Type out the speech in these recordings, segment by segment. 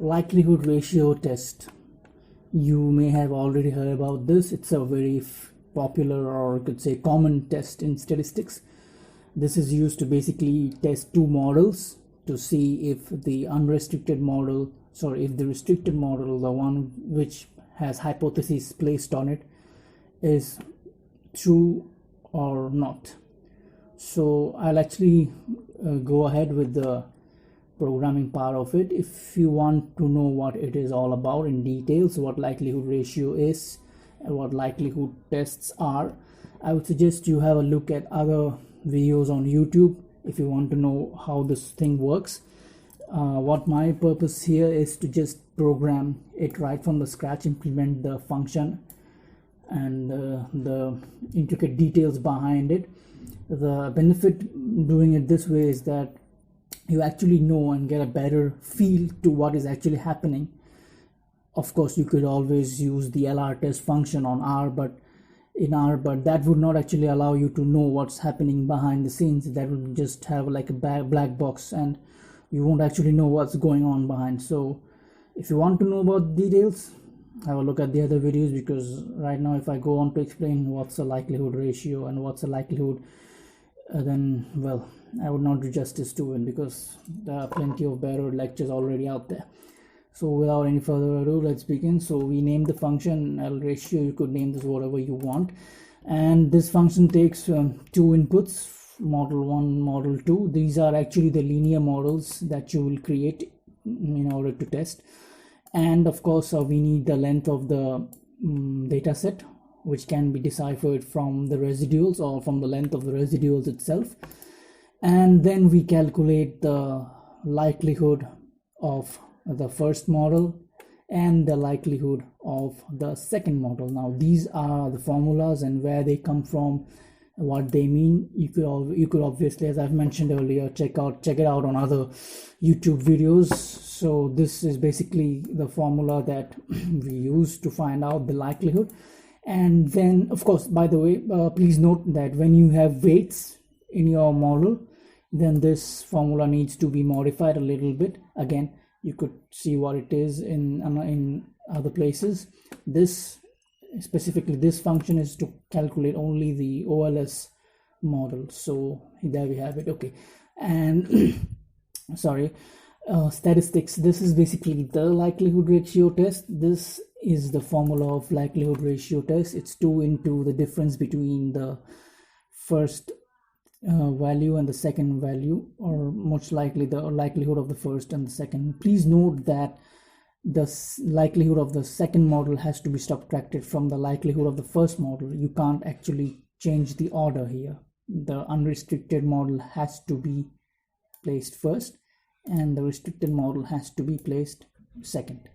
Likelihood ratio test. You may have already heard about this. It's a very popular, or you could say common test in statistics. This is used to basically test two models to see if the restricted model, the one which has hypotheses placed on it, is true or not. So I'll actually go ahead with the programming part of it. If you want to know what it is all about in details, what likelihood ratio is and what likelihood tests are, I would suggest you have a look at other videos on YouTube if you want to know how this thing works. What my purpose here is to just program it right from the scratch, implement the function and the intricate details behind it. The benefit doing it this way is that you actually know and get a better feel to what is actually happening. Of course, you could always use the LR test function on R, but that would not actually allow you to know what's happening behind the scenes. That would just have like a black box and you won't actually know what's going on behind. So if you want to know about details, have a look at the other videos, because right now if I go on to explain what's a likelihood ratio and what's a likelihood, then well, I would not do justice to it, because there are plenty of better lectures already out there. So without any further ado, let's begin. So we named the function L ratio. You could name this whatever you want, and this function takes two inputs, model 1, model 2. These are actually the linear models that you will create in order to test. And of course we need the length of the data set, which can be deciphered from the residuals or from the length of the residuals itself. And then we calculate the likelihood of the first model and the likelihood of the second model. Now these are the formulas, and where they come from, what they mean, you could obviously, as I've mentioned earlier, check it out on other YouTube videos. So this is basically the formula that we use to find out the likelihood. And then of course, by the way, please note that when you have weights in your model, then this formula needs to be modified a little bit. Again, you could see what it is in other places. This specifically, this function is to calculate only the OLS model. So there we have it. Okay, and sorry, statistics. This is basically the likelihood ratio test. This is the formula of likelihood ratio test. It's 2 into the difference between the first value and the second value, or most likely the likelihood of the first and the second. Please note that the likelihood of the second model has to be subtracted from the likelihood of the first model. You can't actually change the order here. The unrestricted model has to be placed first and the restricted model has to be placed second.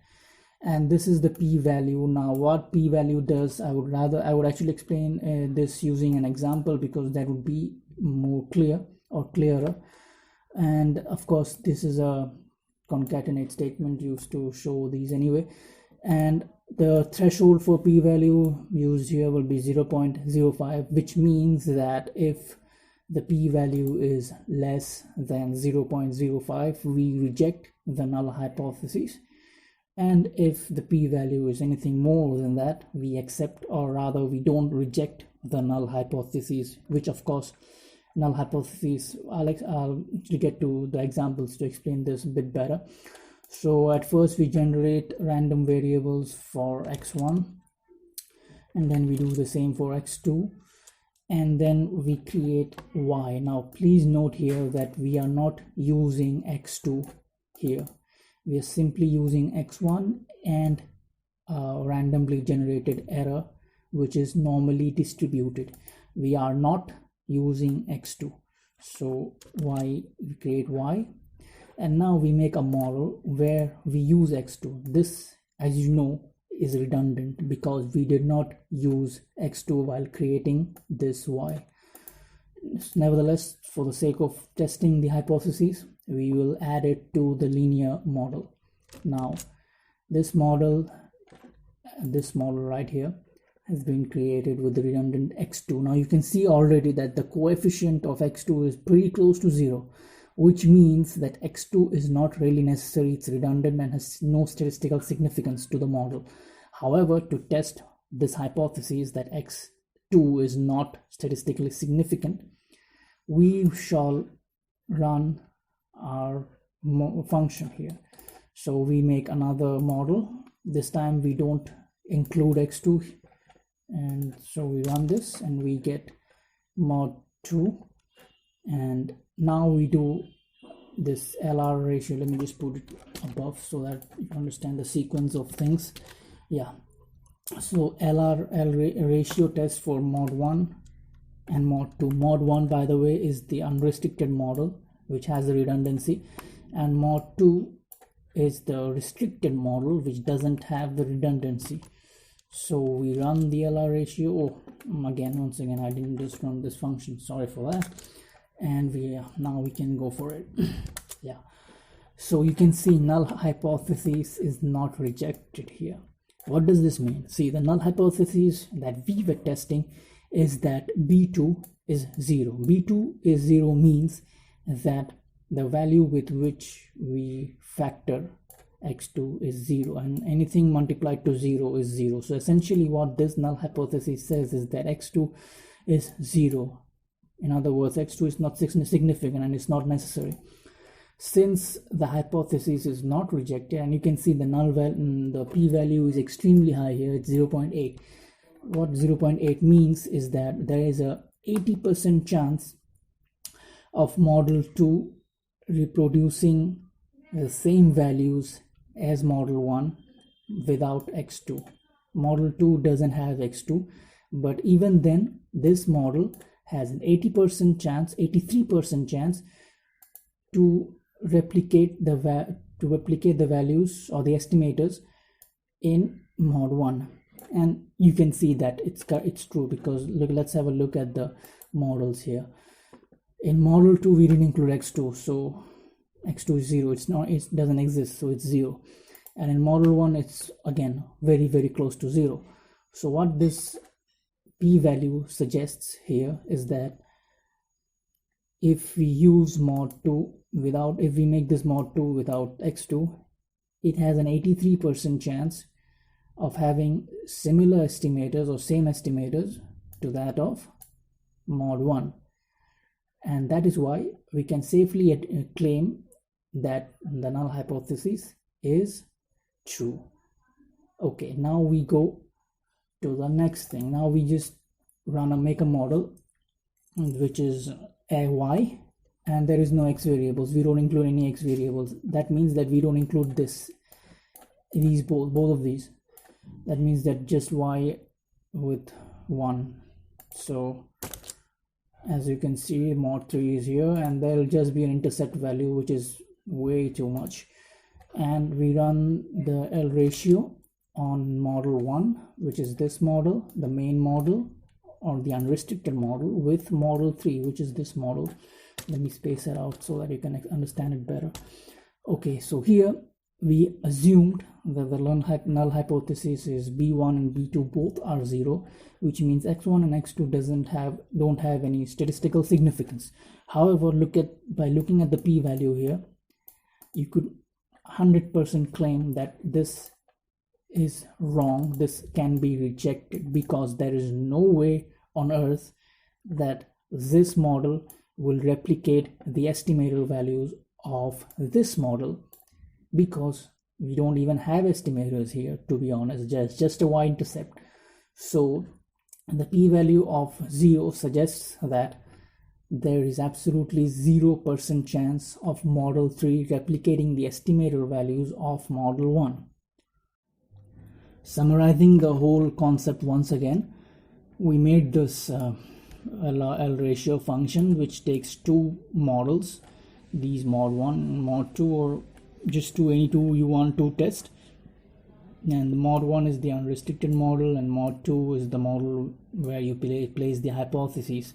And this is the p-value. Now what p-value does, I would actually explain this using an example, because that would be more clear or clearer. And of course this is a concatenate statement used to show these anyway. And the threshold for p-value used here will be 0.05, which means that if the p-value is less than 0.05, we reject the null hypothesis. And if the p-value is anything more than that, we accept, or rather we don't reject the null hypothesis, which of course null hypothesis, I'll get to the examples to explain this a bit better. So at first we generate random variables for x1, and then we do the same for x2, and then we create y. Now please note here that we are not using x2 here. We are simply using x1 and randomly generated error, which is normally distributed. We are not using x2. So we create y, and now we make a model where we use x2. This, as you know, is redundant because we did not use x2 while creating this y. Nevertheless, for the sake of testing the hypothesis, we will add it to the linear model. Now this model right here has been created with the redundant x2. Now you can see already that the coefficient of x2 is pretty close to 0. which means that x2 is not really necessary, it's redundant and has no statistical significance to the model. However, to test this hypothesis that x2 is not statistically significant, we shall run our function here. So we make another model. This time we don't include x2, and so we run this and we get mod 2. And now we do this LR ratio. Let me just put it above so that you understand the sequence of things. Yeah, so LR ratio test for mod 1 and mod 2. Mod 1, by the way, is the unrestricted model which has the redundancy, and mod 2 is the restricted model which doesn't have the redundancy. So we run the LR ratio. Once again I didn't just run this function, sorry for that. And now we can go for it. Yeah, so you can see null hypothesis is not rejected here. What does this mean? See, the null hypothesis that we were testing is that b2 is 0. b2 is 0 means that the value with which we factor x2 is 0, and anything multiplied to 0 is 0. So essentially what this null hypothesis says is that x2 is 0. In other words, x2 is not significant and it's not necessary. Since the hypothesis is not rejected, and you can see the null value, the p-value is extremely high here, it's 0.8. What 0.8 means is that there is a 80% chance of model 2 reproducing the same values as model 1 without x2. Model 2 doesn't have x2, but even then this model has an 80% chance, 83% chance to replicate the values or the estimators in mod 1. And you can see that it's true, because look, let's have a look at the models here. In model 2 we didn't include x2, so x2 is 0. It doesn't exist, so it's 0. And in model 1 it's again very, very close to 0. So what this p-value suggests here is that if we use mod 2 if we make this mod 2 without x2, it has an 83% chance of having similar estimators or same estimators to that of mod 1. And that is why we can safely claim that the null hypothesis is true. Okay, now we go to the next thing. Now we just make a model which is a y, and there is no x variables. We don't include any x variables. That means that we don't include both of these. That means that just y with 1. So as you can see, mod 3 is here, and there will just be an intercept value which is way too much. And we run the L ratio on model 1, which is this model, the main model or the unrestricted model, with model 3, which is this model. Let me space it out so that you can understand it better. Okay, so here we assumed that the null hypothesis is b1 and b2 both are 0, which means x1 and x2 don't have any statistical significance. However, by looking at the p-value here, you could 100% claim that this is wrong. This can be rejected, because there is no way on earth that this model will replicate the estimator values of this model, because we don't even have estimators here, to be honest, just a y-intercept. So the p-value of 0 suggests that there is absolutely 0% chance of model 3 replicating the estimator values of model 1. Summarizing the whole concept once again, we made this L ratio function which takes two models, these mod 1 and mod 2, or just any two you want to test. And the mod 1 is the unrestricted model, and mod 2 is the model where you place the hypotheses.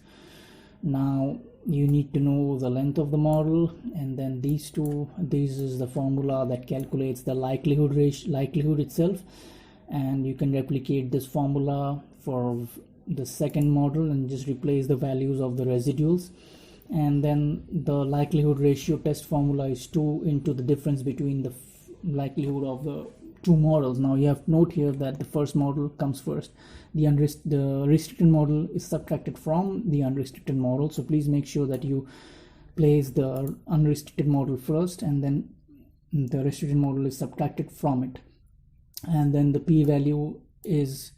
Now you need to know the length of the model, and then this is the formula that calculates the likelihood itself, and you can replicate this formula for the second model and just replace the values of the residuals. and then the likelihood ratio test formula is 2 into the difference between the likelihood of the two models. Now you have to note here that the first model comes first. The restricted model is subtracted from the unrestricted model, so please make sure that you place the unrestricted model first and then the restricted model is subtracted from it. And then the p-value is,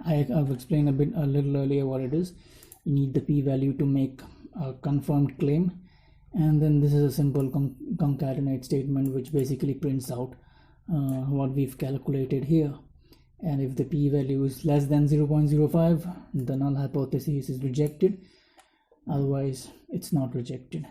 I've explained a little earlier what it is. You need the p-value to make a confirmed claim, and then this is a simple concatenate statement which basically prints out what we've calculated here. And if the p-value is less than 0.05, the null hypothesis is rejected, otherwise it's not rejected.